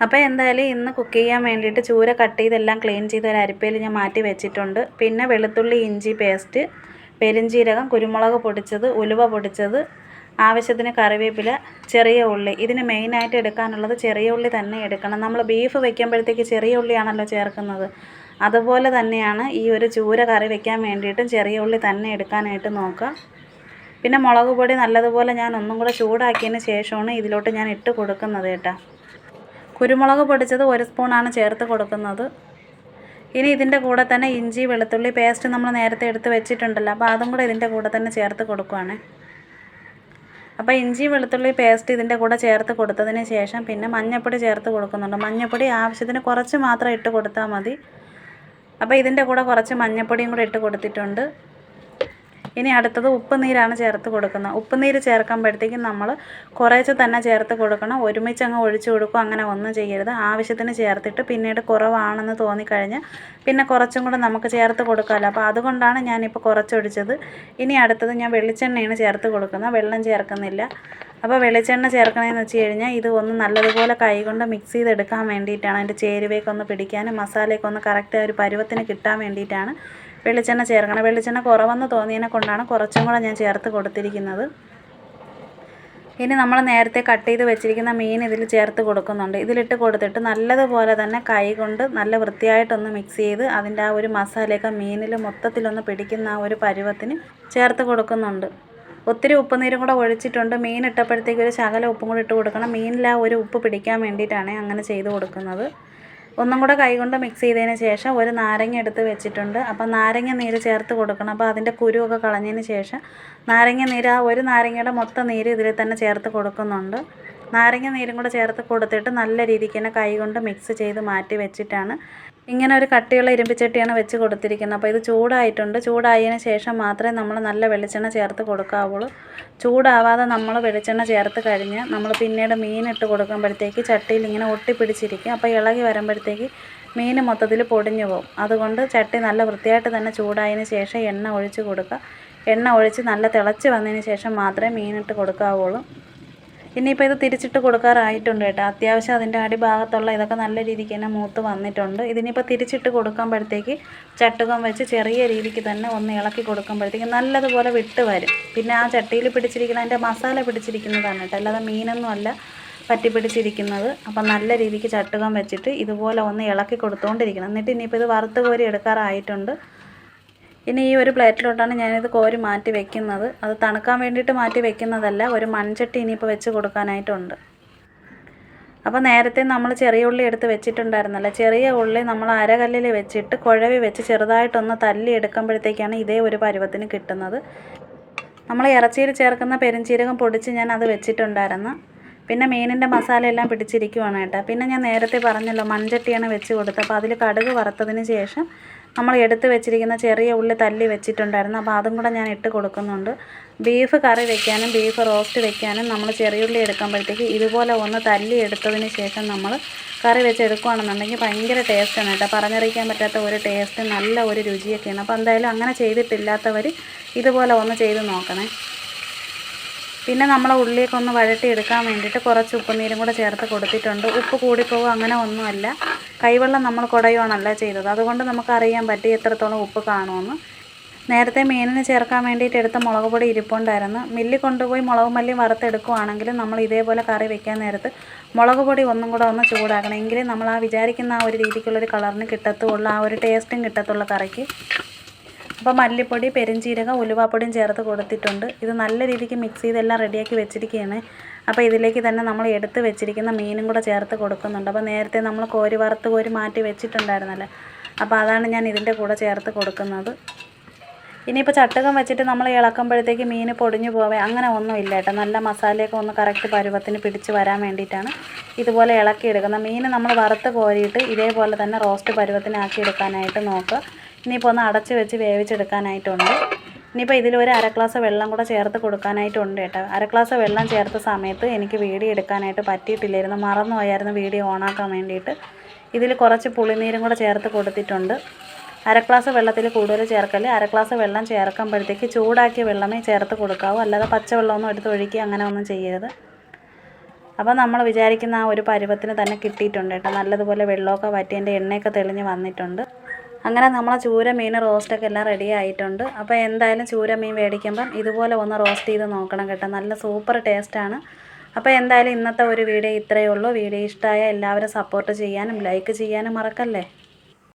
അപ്പോൾ എന്തായാലും ഇന്ന് കുക്ക് ചെയ്യാൻ വേണ്ടിയിട്ട് ചൂര കട്ട് ചെയ്തെല്ലാം ക്ലീൻ ചെയ്ത് ഒരു അരിപ്പയിൽ ഞാൻ മാറ്റി വെച്ചിട്ടുണ്ട്. പിന്നെ വെളുത്തുള്ളി ഇഞ്ചി പേസ്റ്റ്, പെരുംജീരകം, കുരുമുളക് പൊടിച്ചത്, ഉലുവ പൊടിച്ചത്, ആവശ്യത്തിന് കറിവേപ്പില, ചെറിയ ഉള്ളി. ഇതിന് മെയിനായിട്ട് എടുക്കാനുള്ളത് ചെറിയ ഉള്ളി തന്നെ എടുക്കണം. നമ്മൾ ബീഫ് വയ്ക്കുമ്പോഴത്തേക്ക് ചെറിയ ഉള്ളിയാണല്ലോ ചേർക്കുന്നത്. അതുപോലെ തന്നെയാണ് ഈ ഒരു ചൂര കറി വയ്ക്കാൻ വേണ്ടിയിട്ടും ചെറിയ ഉള്ളി തന്നെ എടുക്കാനായിട്ട് നോക്കുക. പിന്നെ മുളക് പൊടി നല്ലതുപോലെ ഞാൻ ഒന്നും കൂടെ ചൂടാക്കിയതിന് ശേഷമാണ് ഇതിലോട്ട് ഞാൻ ഇട്ട് കൊടുക്കുന്നത് കേട്ടോ. കുരുമുളക് പൊടിച്ചത് 1 സ്പൂണാണ് ചേർത്ത് കൊടുക്കുന്നത്. ഇനി ഇതിൻ്റെ കൂടെ തന്നെ ഇഞ്ചി വെളുത്തുള്ളി പേസ്റ്റ് നമ്മൾ നേരത്തെ എടുത്ത് വെച്ചിട്ടുണ്ടല്ലോ, അപ്പോൾ അതും കൂടെ ഇതിൻ്റെ കൂടെ തന്നെ ചേർത്ത് കൊടുക്കുകയാണ്. അപ്പോൾ ഇഞ്ചി വെളുത്തുള്ളി പേസ്റ്റ് ഇതിൻ്റെ കൂടെ ചേർത്ത് കൊടുത്തതിന് ശേഷം പിന്നെ മഞ്ഞൾപ്പൊടി ചേർത്ത് കൊടുക്കുന്നുണ്ട്. മഞ്ഞൾപ്പൊടി ആവശ്യത്തിന് കുറച്ച് മാത്രം ഇട്ട് കൊടുത്താൽ മതി. അപ്പോൾ ഇതിൻ്റെ കൂടെ കുറച്ച് മഞ്ഞൾപ്പൊടിയും കൂടെ ഇട്ട് കൊടുത്തിട്ടുണ്ട്. ഇനി അടുത്തത് ഉപ്പുനീരാണ് ചേർത്ത് കൊടുക്കുന്നത്. ഉപ്പുനീര് ചേർക്കുമ്പോഴത്തേക്കും നമ്മൾ കുറേശ്ശെ തന്നെ ചേർത്ത് കൊടുക്കണം. ഒരുമിച്ച് അങ്ങ് ഒഴിച്ചു കൊടുക്കുക അങ്ങനെ ഒന്നും ചെയ്യരുത്. ആവശ്യത്തിന് ചേർത്തിട്ട് പിന്നീട് കുറവാണെന്ന് തോന്നിക്കഴിഞ്ഞാൽ പിന്നെ കുറച്ചും കൂടെ നമുക്ക് ചേർത്ത് കൊടുക്കാമല്ലോ. അപ്പോൾ അതുകൊണ്ടാണ് ഞാനിപ്പോൾ കുറച്ചൊഴിച്ചത്. ഇനി അടുത്തത് ഞാൻ വെളിച്ചെണ്ണയാണ് ചേർത്ത് കൊടുക്കുന്നത്, വെള്ളം ചേർക്കുന്നില്ല. അപ്പോൾ വെളിച്ചെണ്ണ ചേർക്കണമെന്ന് വെച്ച് കഴിഞ്ഞാൽ ഇത് ഒന്ന് നല്ലതുപോലെ കൈകൊണ്ട് മിക്സ് ചെയ്തെടുക്കാൻ വേണ്ടിയിട്ടാണ്. അതിൻ്റെ ചേരുവയൊക്കെ പിടിക്കാനും മസാലയൊക്കെ ഒന്ന് കറക്റ്റ് ഒരു പരുവത്തിന് കിട്ടാൻ വേണ്ടിയിട്ടാണ് വെളിച്ചെണ്ണ ചേർക്കണം. വെളിച്ചെണ്ണ കുറവെന്ന് തോന്നിയതിനെ കൊണ്ടാണ് കുറച്ചും കൂടെ ഞാൻ ചേർത്ത് കൊടുത്തിരിക്കുന്നത്. ഇനി നമ്മൾ നേരത്തെ കട്ട് ചെയ്ത് വെച്ചിരിക്കുന്ന മീൻ ഇതിൽ ചേർത്ത് കൊടുക്കുന്നുണ്ട്. ഇതിലിട്ട് കൊടുത്തിട്ട് നല്ലതുപോലെ തന്നെ കൈ കൊണ്ട് നല്ല വൃത്തിയായിട്ടൊന്ന് മിക്സ് ചെയ്ത് അതിൻ്റെ ആ ഒരു മസാലയൊക്കെ മീനിൽ മൊത്തത്തിലൊന്ന് പിടിക്കുന്ന ആ ഒരു പരുവത്തിന് ചേർത്ത് കൊടുക്കുന്നുണ്ട്. ഒത്തിരി ഉപ്പുനീരും കൂടെ ഒഴിച്ചിട്ടുണ്ട്. മീൻ ഇട്ടപ്പോഴത്തേക്ക് ഒരു ശകലം ഉപ്പും കൂടെ ഇട്ട് കൊടുക്കണം. മീനിൽ ആ ഒരു ഉപ്പ് പിടിക്കാൻ വേണ്ടിയിട്ടാണ് അങ്ങനെ ചെയ്ത് കൊടുക്കുന്നത്. ഒന്നും കൂടെ കൈകൊണ്ട് മിക്സ് ചെയ്തതിന് ശേഷം ഒരു നാരങ്ങ എടുത്ത് വെച്ചിട്ടുണ്ട്. അപ്പോൾ നാരങ്ങ നീര് ചേർത്ത് കൊടുക്കണം. അപ്പോൾ അതിൻ്റെ കുരുവൊക്കെ കളഞ്ഞതിന് ശേഷം നാരങ്ങ നീര്, ആ ഒരു നാരങ്ങയുടെ മൊത്തം നീര് ഇതിൽ തന്നെ ചേർത്ത് കൊടുക്കുന്നുണ്ട്. നാരങ്ങ നീരും കൂടെ ചേർത്ത് കൊടുത്തിട്ട് നല്ല രീതിക്ക് തന്നെ കൈകൊണ്ട് മിക്സ് ചെയ്ത് മാറ്റി വെച്ചിട്ടാണ് ഇങ്ങനെ ഒരു കട്ടിയുള്ള ഇരുമ്പിച്ചട്ടിയാണ് വെച്ച് കൊടുത്തിരിക്കുന്നത്. അപ്പോൾ ഇത് ചൂടായിട്ടുണ്ട്. ചൂടായതിന് ശേഷം മാത്രമേ നമ്മൾ നല്ല വെളിച്ചെണ്ണ ചേർത്ത് കൊടുക്കാവുള്ളൂ. ചൂടാവാതെ നമ്മൾ വെളിച്ചെണ്ണ ചേർത്ത് കഴിഞ്ഞ് നമ്മൾ പിന്നീട് മീനിട്ട് കൊടുക്കുമ്പോഴത്തേക്ക് ചട്ടിയിൽ ഇങ്ങനെ ഒട്ടിപ്പിടിച്ചിരിക്കും. അപ്പോൾ ഇളകി വരുമ്പോഴത്തേക്ക് മീൻ മൊത്തത്തിൽ പൊടിഞ്ഞു പോകും. അതുകൊണ്ട് ചട്ടി നല്ല വൃത്തിയായിട്ട് തന്നെ ചൂടായതിന് ശേഷം എണ്ണ ഒഴിച്ച് കൊടുക്കുക. എണ്ണ ഒഴിച്ച് നല്ല തിളച്ച് വന്നതിന് ശേഷം മാത്രമേ മീനിട്ട് കൊടുക്കാവുള്ളൂ. ഇനിയിപ്പോൾ ഇത് തിരിച്ചിട്ട് കൊടുക്കാറായിട്ടുണ്ട് കേട്ടോ. അത്യാവശ്യം അതിൻ്റെ അടിഭാഗത്തുള്ള ഇതൊക്കെ നല്ല രീതിക്ക് തന്നെ മൂത്ത് വന്നിട്ടുണ്ട്. ഇതിനിപ്പോൾ തിരിച്ചിട്ട് കൊടുക്കുമ്പോഴത്തേക്ക് ചട്ടുകം വെച്ച് ചെറിയ രീതിക്ക് തന്നെ ഒന്ന് ഇളക്കി കൊടുക്കുമ്പോഴത്തേക്ക് നല്ലതുപോലെ വിട്ട് വരും. പിന്നെ ആ ചട്ടിയിൽ പിടിച്ചിരിക്കുന്ന അതിൻ്റെ മസാല പിടിച്ചിരിക്കുന്നതാണ് കേട്ടോ, അല്ലാതെ മീനൊന്നും അല്ല പറ്റി പിടിച്ചിരിക്കുന്നത്. അപ്പം നല്ല രീതിക്ക് ചട്ടുകം വെച്ചിട്ട് ഇതുപോലെ ഒന്ന് ഇളക്കി കൊടുത്തുകൊണ്ടിരിക്കണം. എന്നിട്ട് ഇനിയിപ്പോൾ ഇത് വറുത്ത് കോരി എടുക്കാറായിട്ടുണ്ട്. ഇനി ഈ ഒരു പ്ലേറ്റിലോട്ടാണ് ഞാനിത് കോരി മാറ്റി വെക്കുന്നത്. അത് തണുക്കാൻ വേണ്ടിയിട്ട് മാറ്റി വെക്കുന്നതല്ല, ഒരു മൺചട്ടി ഇനിയിപ്പോൾ വെച്ച് കൊടുക്കാനായിട്ടുണ്ട്. അപ്പോൾ നേരത്തെ നമ്മൾ ചെറിയ ഉള്ളി എടുത്ത് വെച്ചിട്ടുണ്ടായിരുന്നല്ലോ, ചെറിയ ഉള്ളി നമ്മൾ അരകല്ലിൽ വെച്ചിട്ട് കുഴവി വെച്ച് ചെറുതായിട്ടൊന്ന് തല്ലി എടുക്കുമ്പോഴത്തേക്കാണ് ഇതേ ഒരു പരുവത്തിന് കിട്ടുന്നത്. നമ്മൾ ഇറച്ചിയിൽ ചേർക്കുന്ന പെരുംജീരകം പൊടിച്ച് ഞാൻ അത് വെച്ചിട്ടുണ്ടായിരുന്നു. പിന്നെ മീനിൻ്റെ മസാല എല്ലാം പിടിച്ചിരിക്കുവാണ് കേട്ടോ. പിന്നെ ഞാൻ നേരത്തെ പറഞ്ഞല്ലോ മൺചട്ടിയാണ് വെച്ച് കൊടുത്തത്. അപ്പോൾ അതിൽ കടുക് വറുത്തതിന് ശേഷം നമ്മൾ എടുത്ത് വെച്ചിരിക്കുന്ന ചെറിയ ഉള്ളി തല്ലി വെച്ചിട്ടുണ്ടായിരുന്നു. അപ്പോൾ അതും കൂടെ ഞാൻ ഇട്ട് കൊടുക്കുന്നുണ്ട്. ബീഫ് കറി വെക്കാനും ബീഫ് റോസ്റ്റ് വെക്കാനും നമ്മൾ ചെറിയ ഉള്ളി എടുക്കുമ്പോഴത്തേക്ക് ഇതുപോലെ ഒന്ന് തല്ലി എടുത്തതിന് ശേഷം നമ്മൾ കറി വെച്ച് എടുക്കുകയാണെന്നുണ്ടെങ്കിൽ ഭയങ്കര ടേസ്റ്റാണ് കേട്ടോ. പറഞ്ഞറിയിക്കാൻ പറ്റാത്ത ഒരു ടേസ്റ്റ്, നല്ല ഒരു രുചിയൊക്കെയാണ്. അപ്പോൾ എന്തായാലും അങ്ങനെ ചെയ്തിട്ടില്ലാത്തവർ ഇതുപോലെ ഒന്ന് ചെയ്ത് നോക്കണേ. പിന്നെ നമ്മൾ ഉള്ളിയൊക്കെ ഒന്ന് വഴട്ടിയെടുക്കാൻ വേണ്ടിയിട്ട് കുറച്ച് ഉപ്പുനീരും കൂടെ ചേർത്ത് കൊടുത്തിട്ടുണ്ട്. ഉപ്പ് കൂടിപ്പോകും അങ്ങനെ ഒന്നുമല്ല, കൈവെള്ളം നമ്മൾ കുടയുവാണല്ല ചെയ്തത്. അതുകൊണ്ട് നമുക്കറിയാൻ പറ്റി എത്രത്തോളം ഉപ്പ് കാണുമെന്ന്. നേരത്തെ മീനിന് ചേർക്കാൻ വേണ്ടിയിട്ട് എടുത്ത മുളക് പൊടി ഇരിപ്പുണ്ടായിരുന്നു. മില്ലിൽ കൊണ്ടുപോയി മുളക് മല്ലി വറുത്തെടുക്കുകയാണെങ്കിലും നമ്മൾ ഇതേപോലെ കറി വെക്കാൻ നേരത്ത് മുളക് പൊടി ഒന്നും കൂടെ ഒന്ന് ചൂടാക്കണം. എങ്കിലേ നമ്മൾ ആ വിചാരിക്കുന്ന ആ ഒരു രീതിക്കുള്ളൊരു കളറിന് കിട്ടത്തുള്ളൂ, ആ ഒരു ടേസ്റ്റും കിട്ടത്തുള്ളൂ കറിക്ക്. അപ്പോൾ മല്ലിപ്പൊടി, പെരുംജീരകം, ഉലുവാപ്പൊടിയും ചേർത്ത് കൊടുത്തിട്ടുണ്ട്. ഇത് നല്ല രീതിക്ക് മിക്സ് ചെയ്തെല്ലാം റെഡിയാക്കി വെച്ചിരിക്കുകയാണ്. അപ്പോൾ ഇതിലേക്ക് തന്നെ നമ്മൾ എടുത്ത് വെച്ചിരിക്കുന്ന മീനും കൂടെ ചേർത്ത് കൊടുക്കുന്നുണ്ട്. അപ്പോൾ നേരത്തെ നമ്മൾ വറുത്ത് കോരി മാറ്റി വെച്ചിട്ടുണ്ടായിരുന്നല്ലോ, അപ്പോൾ അതാണ് ഞാൻ ഇതിൻ്റെ കൂടെ ചേർത്ത് കൊടുക്കുന്നത്. ഇനിയിപ്പോൾ ചട്ടുകം വെച്ചിട്ട് നമ്മൾ ഇളക്കുമ്പോഴത്തേക്ക് മീൻ പൊടിഞ്ഞു പോവേ അങ്ങനെ ഒന്നും ഇല്ല കേട്ടോ. നല്ല മസാലയൊക്കെ ഒന്ന് കറക്റ്റ് പരുവത്തിന് പിടിച്ച് വരാൻ വേണ്ടിയിട്ടാണ് ഇതുപോലെ ഇളക്കിയെടുക്കുന്നത്. മീൻ നമ്മൾ വറുത്ത് കോരിയിട്ട് ഇതേപോലെ തന്നെ റോസ്റ്റ് പരുവത്തിനാക്കി എടുക്കാനായിട്ട് നോക്കുക. ഇനിയിപ്പോൾ ഒന്ന് അടച്ച് വെച്ച് വേവിച്ചെടുക്കാനായിട്ടുണ്ട്. ഇനിയിപ്പോൾ ഇതിലൊരു 1/2 ഗ്ലാസ് വെള്ളം കൂടെ ചേർത്ത് കൊടുക്കാനായിട്ടുണ്ട് കേട്ടോ. 1/2 ഗ്ലാസ് വെള്ളം ചേർത്ത സമയത്ത് എനിക്ക് വീഡിയോ എടുക്കാനായിട്ട് പറ്റിയിട്ടില്ലായിരുന്നു, മറന്നു പോയായിരുന്നു വീഡിയോ ഓണാക്കാൻ വേണ്ടിയിട്ട്. ഇതിൽ കുറച്ച് പുളിനീരും കൂടെ ചേർത്ത് കൊടുത്തിട്ടുണ്ട്. 1/2 ഗ്ലാസ് വെള്ളത്തിൽ കൂടുതൽ ചേർക്കല്. 1/2 ഗ്ലാസ് വെള്ളം ചേർക്കുമ്പോഴത്തേക്ക് ചൂടാക്കിയ വെള്ളമേ ചേർത്ത് കൊടുക്കാവൂ, അല്ലാതെ പച്ചവെള്ളമൊന്നും എടുത്ത് ഒഴിക്കുക അങ്ങനെ ഒന്നും ചെയ്യരുത്. അപ്പോൾ നമ്മൾ വിചാരിക്കുന്ന ആ ഒരു പരുവത്തിന് തന്നെ കിട്ടിയിട്ടുണ്ട് കേട്ടോ. നല്ലതുപോലെ വെള്ളമൊക്കെ വറ്റി അതിൻ്റെ എണ്ണയൊക്കെ തെളിഞ്ഞ് വന്നിട്ടുണ്ട്. അങ്ങനെ നമ്മളെ ചൂര മീൻ റോസ്റ്റൊക്കെ എല്ലാം റെഡി ആയിട്ടുണ്ട്. അപ്പോൾ എന്തായാലും ചൂര മീൻ മേടിക്കുമ്പം ഇതുപോലെ ഒന്ന് റോസ്റ്റ് ചെയ്ത് നോക്കണം കേട്ടോ. നല്ല സൂപ്പർ ടേസ്റ്റാണ്. അപ്പോൾ എന്തായാലും ഇന്നത്തെ ഒരു വീഡിയോ ഇത്രയേ ഉള്ളൂ. വീഡിയോ ഇഷ്ടമായ എല്ലാവരും സപ്പോർട്ട് ചെയ്യാനും ലൈക്ക് ചെയ്യാനും മറക്കല്ലേ.